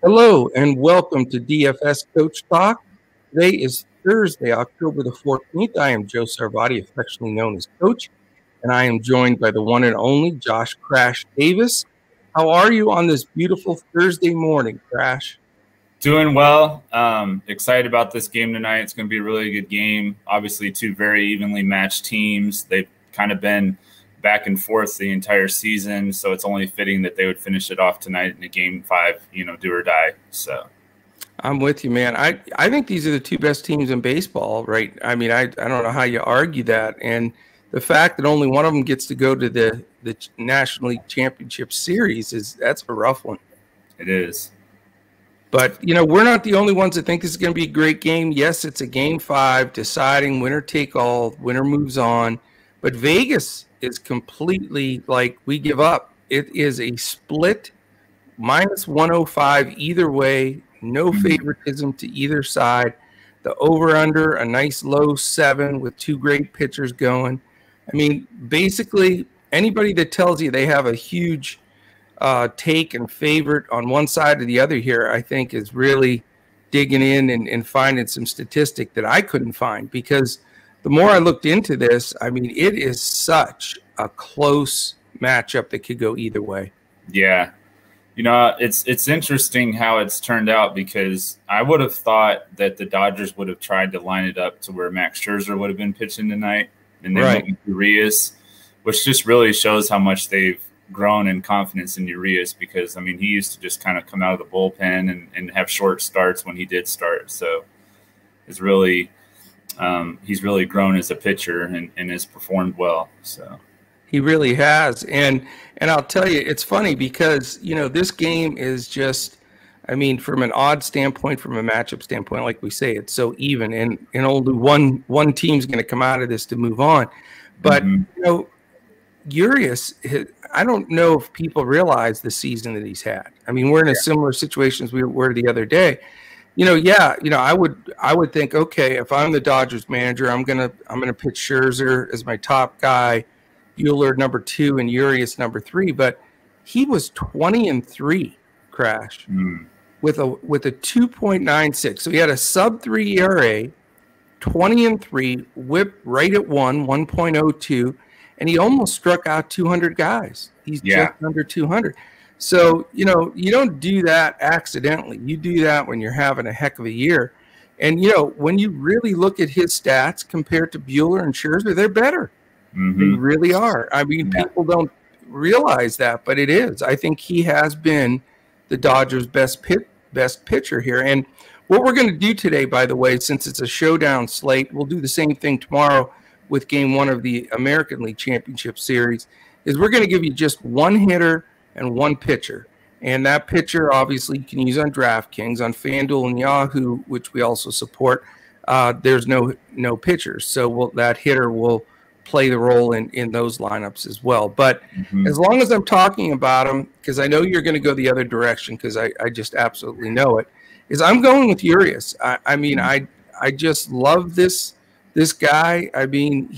Hello and welcome to DFS Coach Talk. Today is Thursday, October the 14th. I am Joe Sarvati, affectionately known as Coach, and I am joined by the one and only Josh Crash Davis. How are you on this beautiful Thursday morning, Crash? Doing well. Excited about this game tonight. It's going to be a really good game. Obviously, two very evenly matched teams. They've kind of been back and forth the entire season, so it's only fitting that they would finish it off tonight in a game 5, do or die. So I'm with you, man. I think these are the two best teams in baseball, right? I mean, I don't know how you argue that. And the fact that only one of them gets to go to the National League Championship Series that's a rough one. It is. But, we're not the only ones that think this is going to be a great game. Yes, it's a game 5, deciding winner take all, winner moves on. But Vegas is completely like, we give up. It is a split -105 either way, no favoritism to either side. The over-under, a nice low 7 with two great pitchers going. I mean, basically, anybody that tells you they have a huge take and favorite on one side or the other here, I think is really digging in and finding some statistic that I couldn't find, because the more I looked into this, I mean, it is such a close matchup that could go either way. Yeah. It's interesting how it's turned out, because I would have thought that the Dodgers would have tried to line it up to where Max Scherzer would have been pitching tonight, and then went with Urias, which just really shows how much they've grown in confidence in Urias, because, I mean, he used to just kind of come out of the bullpen and have short starts when he did start. So it's really he's really grown as a pitcher and has performed well. So he really has. And I'll tell you, it's funny because, this game is just, I mean, from an odd standpoint, from a matchup standpoint, like we say, it's so even, and only one team's going to come out of this to move on. But, Urias, I don't know if people realize the season that he's had. I mean, we're in a similar situation as we were the other day. I would think, okay, if I'm the Dodgers manager, I'm gonna pitch Scherzer as my top guy, Buehler number 2, and Urias number 3. But he was 20-3, Crash, with a 2.96. So he had a sub-3 ERA, 20-3, whip right at 1.02, and he almost struck out 200 guys. He's just under 200. So, you don't do that accidentally. You do that when you're having a heck of a year. And, when you really look at his stats compared to Buehler and Scherzer, they're better. They really are. I mean, people don't realize that, but it is. I think he has been the Dodgers' best pitcher here. And what we're going to do today, by the way, since it's a showdown slate, we'll do the same thing tomorrow with game 1 of the American League Championship Series, is we're going to give you just one hitter and one pitcher. And that pitcher, obviously, you can use on Draftkings, on FanDuel and Yahoo, which we also support. There's no pitchers. So that hitter will play the role in those lineups as well. But as long as I'm talking about them, because I know you're going to go the other direction, because I just absolutely know it, is I'm going with Urias. I mean, I just love this guy. I mean,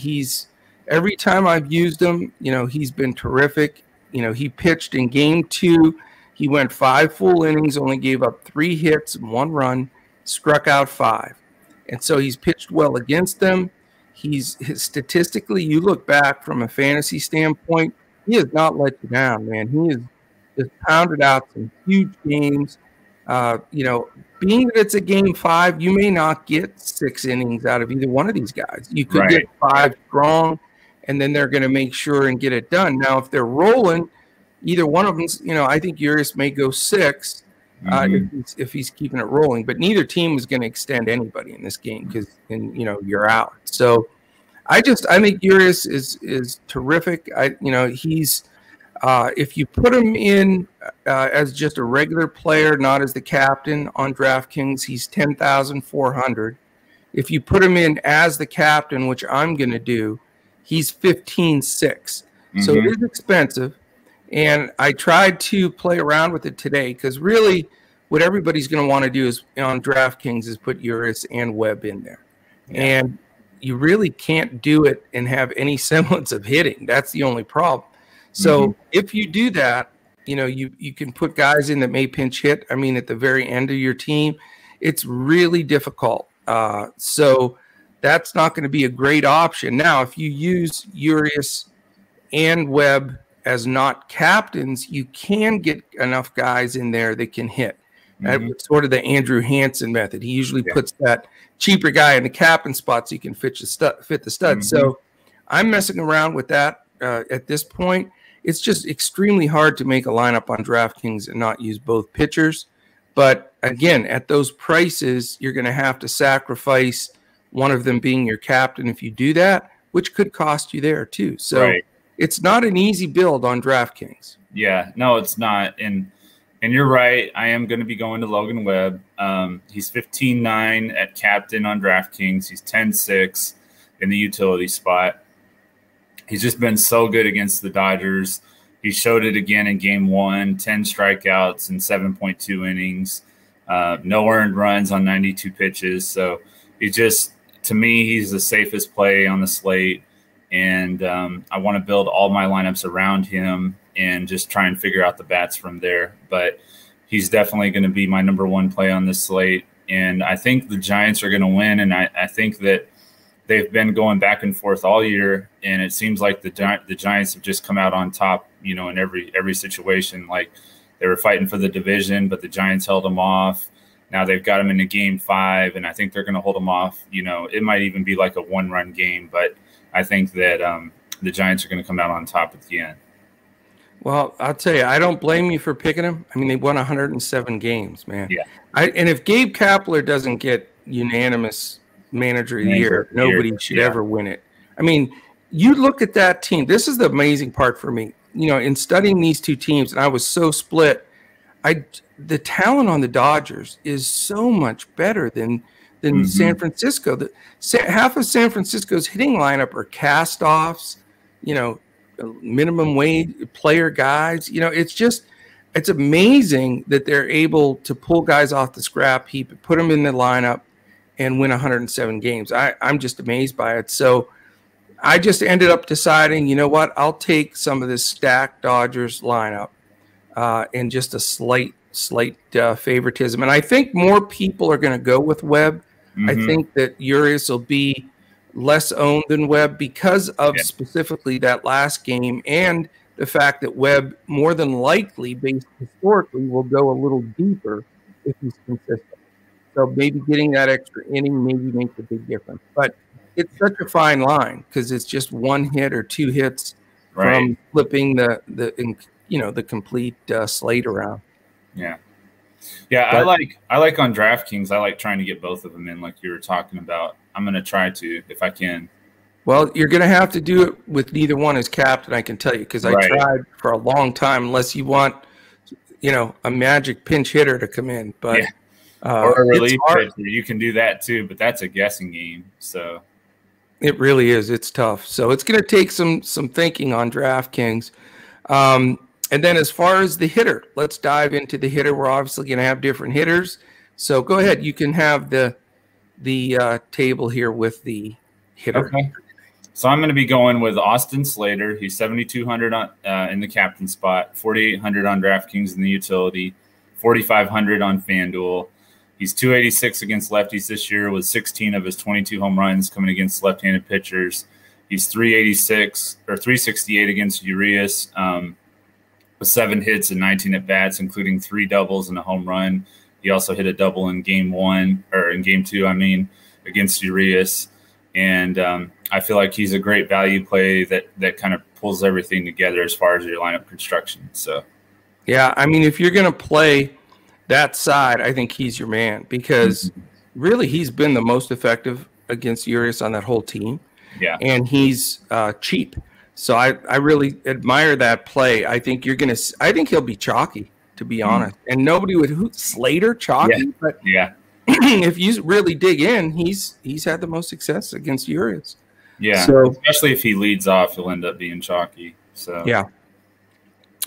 every time I've used him, he's been terrific. He pitched in game 2. He went 5 full innings, only gave up 3 hits and 1 run, struck out 5. And so he's pitched well against them. Statistically, you look back from a fantasy standpoint, he has not let you down, man. He has just pounded out some huge games. Being that it's a game 5, you may not get 6 innings out of either one of these guys. You could get 5 strong, and then they're going to make sure and get it done. Now, if they're rolling, either one of them, I think Urias may go 6 if he's keeping it rolling. But neither team is going to extend anybody in this game, because you're out. So I think Urias is terrific. He's if you put him in as just a regular player, not as the captain on DraftKings, he's 10,400. If you put him in as the captain, which I'm going to do, he's 15,600. So it is expensive. And I tried to play around with it today, because really what everybody's going to want to do is on DraftKings is put Urias and Webb in there. And you really can't do it and have any semblance of hitting. That's the only problem. So if you do that, You know, you can put guys in that may pinch hit. I mean, at the very end of your team, it's really difficult. So that's not going to be a great option. Now, if you use Urias and Webb as not captains, you can get enough guys in there that can hit. It's sort of the Andrew Hansen method. He usually puts that cheaper guy in the captain spot so you can fit the stud. So I'm messing around with that at this point. It's just extremely hard to make a lineup on DraftKings and not use both pitchers. But again, at those prices, you're going to have to sacrifice one of them being your captain if you do that, which could cost you there too. So it's not an easy build on DraftKings. Yeah, no, it's not. And you're right. I am going to be going to Logan Webb. He's 15-9 at captain on DraftKings. He's 10-6 in the utility spot. He's just been so good against the Dodgers. He showed it again in game 1, 10 strikeouts in 7.2 innings, no earned runs on 92 pitches. So he just, to me, he's the safest play on the slate. And I want to build all my lineups around him and just try and figure out the bats from there. But he's definitely going to be my #1 play on this slate. And I think the Giants are going to win. And I think that they've been going back and forth all year. And it seems like the Giants have just come out on top, you know, in every situation. Like they were fighting for the division, but the Giants held them off. Now they've got them into game 5, and I think they're going to hold them off. You know, it might even be like a 1-run game, but I think that the Giants are going to come out on top at the end. Well, I'll tell you, I don't blame you for picking them. I mean, they won 107 games, man. Yeah. And if Gabe Kapler doesn't get unanimous manager of the year, nobody should ever win it. I mean, you look at that team. This is the amazing part for me. You know, in studying these two teams, and I was so split, the talent on the Dodgers is so much better than San Francisco. Half of San Francisco's hitting lineup are cast-offs, you know, minimum wage player guys. You know, it's amazing that they're able to pull guys off the scrap heap, put them in the lineup, and win 107 games. I'm just amazed by it. So I just ended up deciding, you know what, I'll take some of this stacked Dodgers lineup and just a slight favoritism. And I think more people are going to go with Webb. I think that Urias will be less owned than Webb because of specifically that last game and the fact that Webb more than likely, based historically, will go a little deeper if he's consistent. So maybe getting that extra inning maybe makes a big difference. But it's such a fine line because it's just 1 hit or 2 hits from flipping the complete slate around. Yeah. Yeah, but I like on DraftKings, I like trying to get both of them in like you were talking about. I'm going to try to if I can. Well, you're going to have to do it with neither one as captain, I can tell you, because I tried for a long time unless you want, you know, a magic pinch hitter to come in. But or a relief pitcher. You can do that too, but that's a guessing game. So it really is. It's tough. So it's going to take some thinking on DraftKings. And then as far as the hitter, let's dive into the hitter. We're obviously going to have different hitters. So go ahead. You can have the table here with the hitter. Okay. So I'm going to be going with Austin Slater. He's 7,200 in the captain spot, 4,800 on DraftKings in the utility, 4,500 on FanDuel. He's 286 against lefties this year with 16 of his 22 home runs coming against left-handed pitchers. He's 386 or 368 against Urias with 7 hits and 19 at-bats, including 3 doubles and a home run. He also hit a double in game 2, against Urias. And I feel like he's a great value play that kind of pulls everything together as far as your lineup construction. So, yeah, I mean, if you're going to play that side, I think he's your man because really he's been the most effective against Urias on that whole team. Yeah. And he's cheap. So I really admire that play. I think he'll be chalky, to be honest. And nobody would Slater chalky, but if you really dig in, he's had the most success against Urias. Yeah. So especially if he leads off, he'll end up being chalky. So yeah.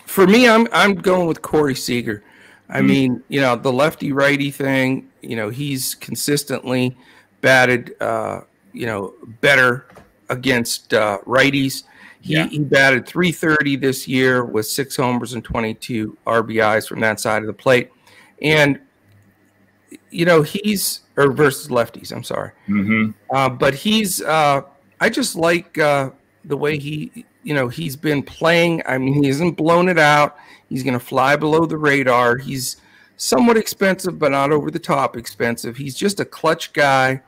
For me, I'm going with Corey Seager. I mean, you know, the lefty righty thing, you know, he's consistently batted, you know, better against righties. He batted .330 this year with 6 homers and 22 RBIs from that side of the plate. And, you know, he's – or versus lefties, I'm sorry. But he's I just like the way he – you know, he's been playing. I mean, he hasn't blown it out. He's going to fly below the radar. He's somewhat expensive, but not over the top expensive. He's just a clutch guy,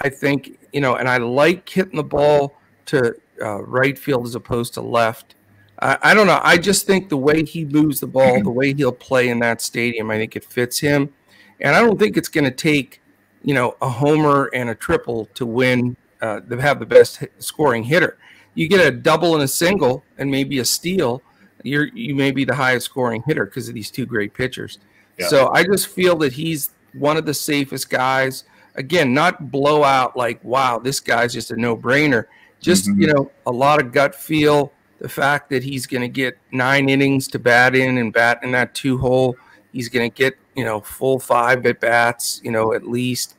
I think, you know, and I like hitting the ball to right field as opposed to left. I don't know. I just think the way he moves the ball, the way he'll play in that stadium, I think it fits him. And I don't think it's going to take, you know, a homer and a triple to win, to have the best scoring hitter. You get a double and a single and maybe a steal, you may be the highest scoring hitter because of these two great pitchers. Yeah. So I just feel that he's one of the safest guys. Again, not blowout like, wow, this guy's just a no-brainer. Just, you know, a lot of gut feel. The fact that he's going to get 9 innings to bat in and bat in that 2-hole. He's going to get, you know, full 5 at-bats, you know, at least.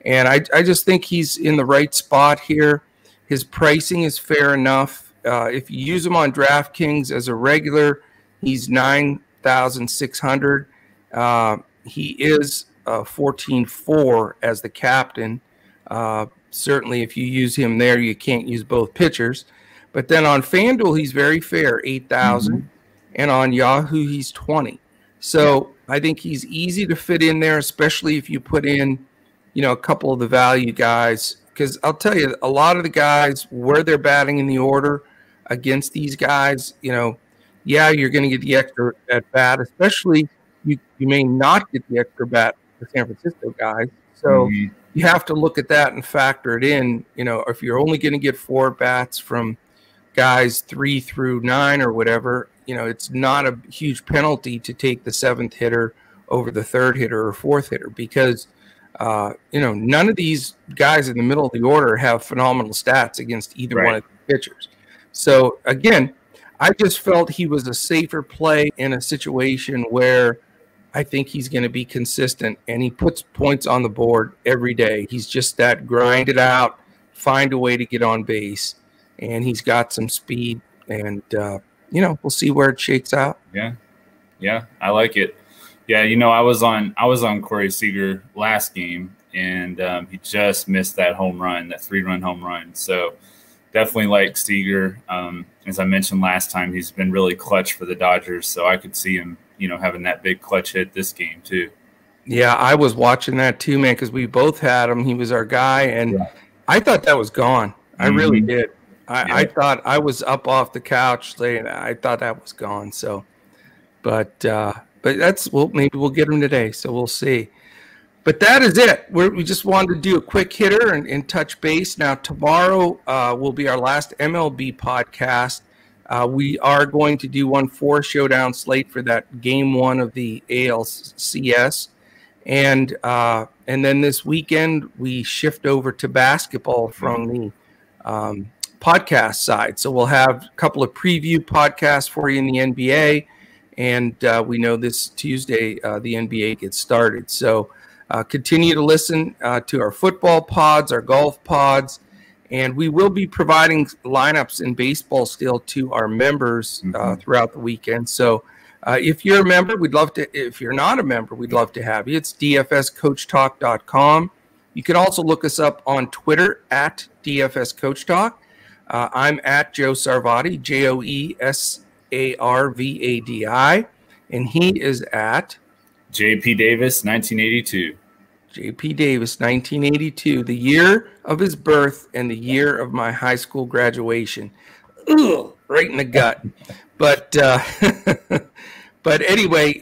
And I just think he's in the right spot here. His pricing is fair enough. If you use him on DraftKings as a regular, he's $9,600. He is 14.4 as the captain. Certainly, if you use him there, you can't use both pitchers. But then on FanDuel, he's very fair, 8,000, and on Yahoo, he's 20. So I think he's easy to fit in there, especially if you put in, you know, a couple of the value guys. Because I'll tell you, a lot of the guys, where they're batting in the order against these guys, you know, yeah, you're going to get the extra at bat, especially you may not get the extra bat for San Francisco guys. So you have to look at that and factor it in. You know, if you're only going to get 4 bats from guys 3 through 9 or whatever, you know, it's not a huge penalty to take the 7th hitter over the 3rd hitter or 4th hitter because you know, none of these guys in the middle of the order have phenomenal stats against either one of the pitchers. So, again, I just felt he was a safer play in a situation where I think he's going to be consistent, and he puts points on the board every day. He's just that grind it out, find a way to get on base, and he's got some speed, and, you know, we'll see where it shakes out. Yeah, I like it. Yeah, you know, I was on Corey Seager last game, and he just missed that home run, that 3-run home run. So definitely like Seager. As I mentioned last time, he's been really clutch for the Dodgers, so I could see him, you know, having that big clutch hit this game too. Yeah, I was watching that too, man, because we both had him. He was our guy, and I thought that was gone. I really did. I thought I was up off the couch saying I thought that was gone. So, but that's, well, maybe we'll get him today, so we'll see. But that is it. We just wanted to do a quick hitter and touch base. Now, tomorrow will be our last MLB podcast. We are going to do one for Showdown Slate for that game 1 of the ALCS. And then this weekend, we shift over to basketball from the podcast side. So we'll have a couple of preview podcasts for you in the NBA. And we know this Tuesday the NBA gets started. So continue to listen to our football pods, our golf pods, and we will be providing lineups in baseball still to our members throughout the weekend. So if you're a member, we'd love to. If you're not a member, we'd love to have you. It's dfscoachtalk.com. You can also look us up on Twitter at dfscoachtalk. I'm at Joe Sarvadi, JoeSarvadi, and he is at JP Davis 1982. JP Davis 1982, the year of his birth and the year of my high school graduation. Ugh, right in the gut. But but anyway,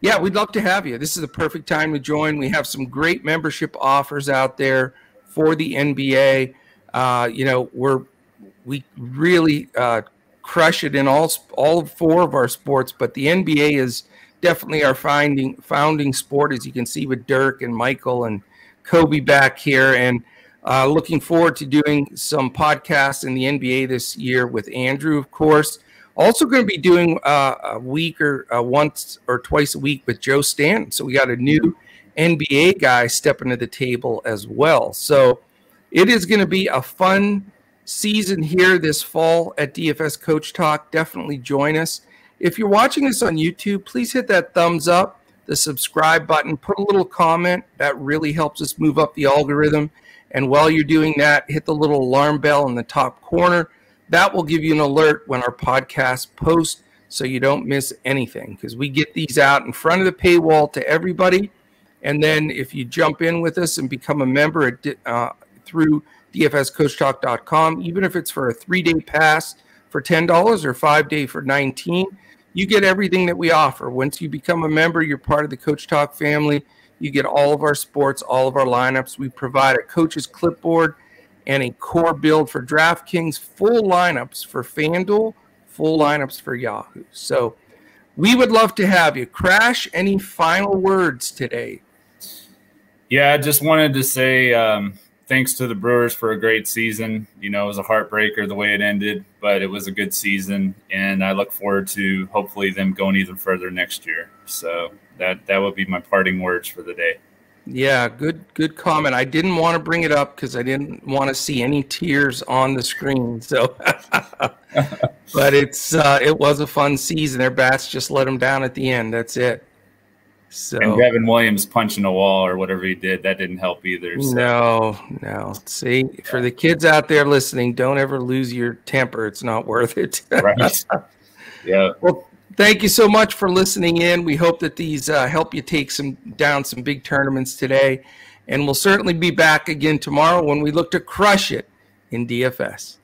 yeah, we'd love to have you. This is the perfect time to join. We have some great membership offers out there for the NBA. You know, we really crush it in all 4 of our sports, but the NBA is definitely our founding sport, as you can see with Dirk and Michael and Kobe back here. And looking forward to doing some podcasts in the NBA this year with Andrew, of course. Also going to be doing a week or once or twice a week with Joe Stanton. So we got a new NBA guy stepping to the table as well. So it is going to be a fun season here this fall at DFS Coach Talk. Definitely join us. If you're watching us on YouTube, please hit that thumbs up, the subscribe button, put a little comment. That really helps us move up the algorithm. And while you're doing that, hit the little alarm bell in the top corner. That will give you an alert when our podcast posts so you don't miss anything, because we get these out in front of the paywall to everybody. And then if you jump in with us and become a member through dfscoachtalk.com, even if it's for a 3-day pass for $10 or 5-day for $19, you get everything that we offer. Once you become a member, you're part of the Coach Talk family. You get all of our sports, all of our lineups. We provide a coach's clipboard and a core build for DraftKings, full lineups for FanDuel, full lineups for Yahoo. So we would love to have you. Crash, any final words today? Yeah, I just wanted to say thanks to the Brewers for a great season. You know, it was a heartbreaker the way it ended, but it was a good season, and I look forward to hopefully them going even further next year. So that would be my parting words for the day. Yeah, good comment. I didn't want to bring it up because I didn't want to see any tears on the screen. So, but it was a fun season. Their bats just let them down at the end. That's it. So, and Devin Williams punching a wall or whatever he did, that didn't help either. So. No. See, for the kids out there listening, don't ever lose your temper. It's not worth it. Right. Yeah. Well, thank you so much for listening in. We hope that these help you take down some big tournaments today. And we'll certainly be back again tomorrow when we look to crush it in DFS.